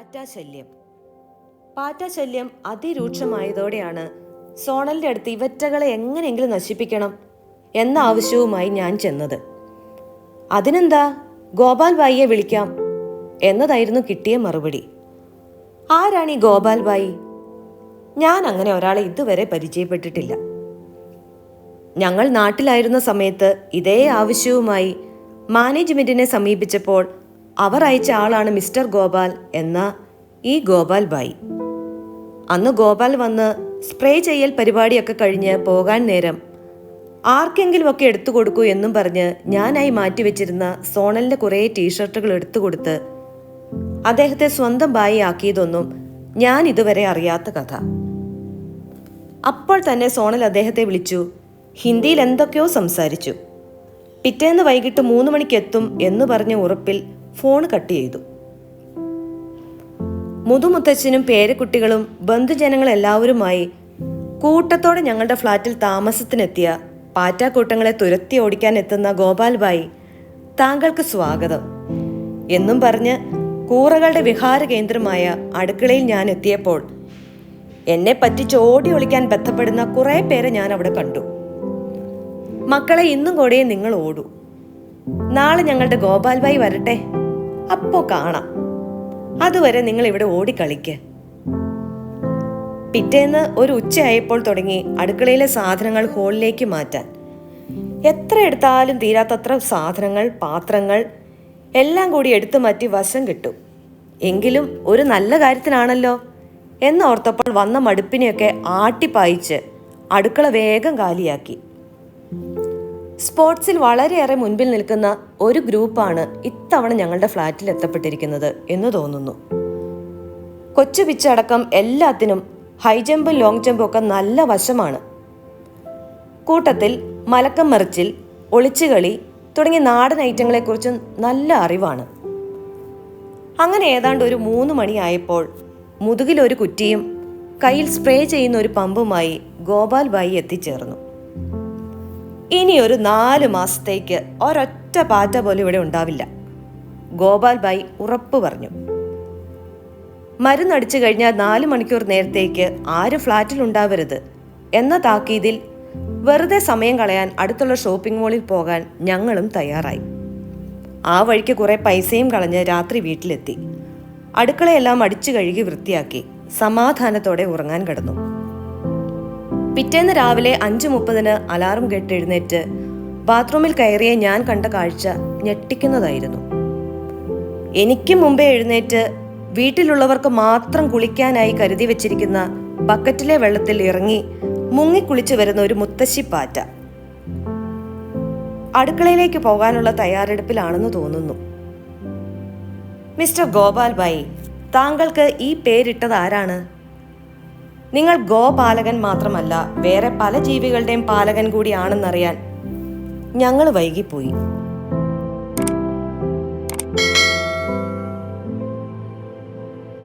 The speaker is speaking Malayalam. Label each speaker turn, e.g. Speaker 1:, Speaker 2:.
Speaker 1: പാറ്റാശല്യം. പാറ്റാശല്യം അതിരൂക്ഷമായതോടെയാണ് സോണലിന്റെ അടുത്ത് ഇവറ്റകളെ എങ്ങനെയെങ്കിലും നശിപ്പിക്കണം എന്ന ആവശ്യവുമായി ഞാൻ ചെന്നത്. അതിനെന്താ, ഗോപാൽ ബായിയെ വിളിക്കാം എന്നതായിരുന്നു കിട്ടിയ മറുപടി. ആരാണ് ഈ ഗോപാൽ ബായി? ഞാൻ അങ്ങനെ ഒരാളെ ഇതുവരെ പരിചയപ്പെട്ടിട്ടില്ല. ഞങ്ങൾ നാട്ടിലായിരുന്ന സമയത്ത് ഇതേ ആവശ്യവുമായി മാനേജ്മെന്റിനെ സമീപിച്ചപ്പോൾ അവർ അയച്ച ആളാണ് മിസ്റ്റർ ഗോപാൽ എന്ന ഈ ഗോപാൽ ബായി. അന്ന് ഗോപാൽ വന്ന് സ്പ്രേ ചെയ്യൽ പരിപാടിയൊക്കെ കഴിഞ്ഞ് പോകാൻ നേരം ആർക്കെങ്കിലുമൊക്കെ എടുത്തു കൊടുക്കൂ എന്നും പറഞ്ഞ് ഞാനായി മാറ്റിവെച്ചിരുന്ന സോണലിന്റെ കുറേ ടീഷർട്ടുകൾ എടുത്തുകൊടുത്ത് അദ്ദേഹത്തെ സ്വന്തം ബായി ആക്കിയതൊന്നും ഞാൻ ഇതുവരെ അറിയാത്ത കഥ. അപ്പോൾ തന്നെ സോണൽ അദ്ദേഹത്തെ വിളിച്ചു ഹിന്ദിയിൽ എന്തൊക്കെയോ സംസാരിച്ചു. പിറ്റേന്ന് വൈകിട്ട് 3 മണിക്ക് എത്തും എന്ന് പറഞ്ഞ ഉറപ്പിൽ ഫോൺ കട്ട് ചെയ്തു. മുതുമുത്തച്ഛനും പേരക്കുട്ടികളും ബന്ധുജനങ്ങളെല്ലാവരുമായി കൂട്ടത്തോടെ ഞങ്ങളുടെ ഫ്ളാറ്റിൽ താമസത്തിനെത്തിയ പാറ്റാക്കൂട്ടങ്ങളെ തുരത്തി ഓടിക്കാൻ എത്തുന്ന ഗോപാൽ ബായി താങ്കൾക്ക് സ്വാഗതം എന്നും പറഞ്ഞ് കൂറകളുടെ വിഹാര കേന്ദ്രമായ അടുക്കളയിൽ ഞാൻ എത്തിയപ്പോൾ എന്നെ പറ്റിച്ച് ഓടി ഒളിക്കാൻ ബന്ധപ്പെടുന്ന കുറെ പേരെ ഞാൻ അവിടെ കണ്ടു. മക്കളെ, ഇന്നും കൂടെ നിങ്ങൾ ഓടൂ. നാളെ ഞങ്ങളുടെ ഗോപാൽ ബായി വരട്ടെ, അപ്പോ കാണാം. അതുവരെ നിങ്ങൾ ഇവിടെ ഓടിക്കളിക്ക്. പിറ്റേന്ന് ഒരു ഉച്ചയായപ്പോൾ തുടങ്ങി അടുക്കളയിലെ സാധനങ്ങൾ ഹോളിലേക്ക് മാറ്റാൻ. എത്ര എടുത്താലും തീരാത്തത്ര സാധനങ്ങൾ, പാത്രങ്ങൾ എല്ലാം കൂടി എടുത്തു മാറ്റി വശം കിട്ടും. എങ്കിലും ഒരു നല്ല കാര്യത്തിനാണല്ലോ എന്നോർത്തപ്പോൾ വന്ന മടുപ്പിനെയൊക്കെ ആട്ടിപ്പായിച്ച് അടുക്കള വേഗം കാലിയാക്കി. സ്പോർട്സിൽ വളരെയേറെ മുൻപിൽ നിൽക്കുന്ന ഒരു ഗ്രൂപ്പാണ് ഇത്തവണ ഞങ്ങളുടെ ഫ്ളാറ്റിൽ എത്തപ്പെട്ടിരിക്കുന്നത് എന്ന് തോന്നുന്നു. കൊച്ചു പിച്ചടക്കം എല്ലാത്തിനും ഹൈ ജമ്പും ലോങ് ജമ്പും ഒക്കെ നല്ല വശമാണ്. കൂട്ടത്തിൽ മലക്കം മറിച്ചിൽ, ഒളിച്ചുകളി തുടങ്ങിയ നാടൻ ഐറ്റങ്ങളെക്കുറിച്ചും നല്ല അറിവാണ്. അങ്ങനെ ഏതാണ്ട് ഒരു 3 മണിയായപ്പോൾ മുതുകിലൊരു കുറ്റിയും കയ്യിൽ സ്പ്രേ ചെയ്യുന്ന ഒരു പമ്പുമായി ഗോപാൽ ബായി എത്തിച്ചേർന്നു. ഇനി ഒരു 4 മാസത്തേക്ക് ഒരൊറ്റ പാറ്റ പോലും ഇവിടെ ഉണ്ടാവില്ല, ഗോപാൽ ബായി ഉറപ്പ് പറഞ്ഞു. മരുന്നടിച്ചു കഴിഞ്ഞാൽ 4 മണിക്കൂർ നേരത്തേക്ക് ആരും ഫ്ളാറ്റിൽ ഉണ്ടാവരുത് എന്ന താക്കീതിൽ വെറുതെ സമയം കളയാൻ അടുത്തുള്ള ഷോപ്പിംഗ് മോളിൽ പോകാൻ ഞങ്ങളും തയ്യാറായി. ആ വഴിക്ക് കുറെ പൈസയും കളഞ്ഞ് രാത്രി വീട്ടിലെത്തി. അടുക്കളയെല്ലാം അടിച്ചു കഴുകി വൃത്തിയാക്കി സമാധാനത്തോടെ ഉറങ്ങാൻ കിടന്നു. പിറ്റേന്ന് രാവിലെ 5:30 അലാറം കേട്ട് എഴുന്നേറ്റ് ബാത്റൂമിൽ കയറിയ ഞാൻ കണ്ട കാഴ്ച ഞെട്ടിക്കുന്നതായിരുന്നു. എനിക്ക് മുമ്പേ എഴുന്നേറ്റ് വീട്ടിലുള്ളവർക്ക് മാത്രം കുളിക്കാനായി കരുതി വെച്ചിരിക്കുന്ന ബക്കറ്റിലെ വെള്ളത്തിൽ ഇറങ്ങി മുങ്ങിക്കുളിച്ചു വരുന്ന ഒരു മുത്തശ്ശി പാറ്റ അടുക്കളയിലേക്ക് പോകാനുള്ള തയ്യാറെടുപ്പിലാണെന്ന് തോന്നുന്നു. മിസ്റ്റർ ഗോപാൽ ബായി, താങ്കൾക്ക് ഈ പേരിട്ടത് ആരാണ്? നിങ്ങൾ ഗോപാലകൻ മാത്രമല്ല, വേറെ പല ജീവികളുടെയും പാലകൻ കൂടിയാണെന്നറിയാൻ ഞങ്ങൾ വൈകിപ്പോയി.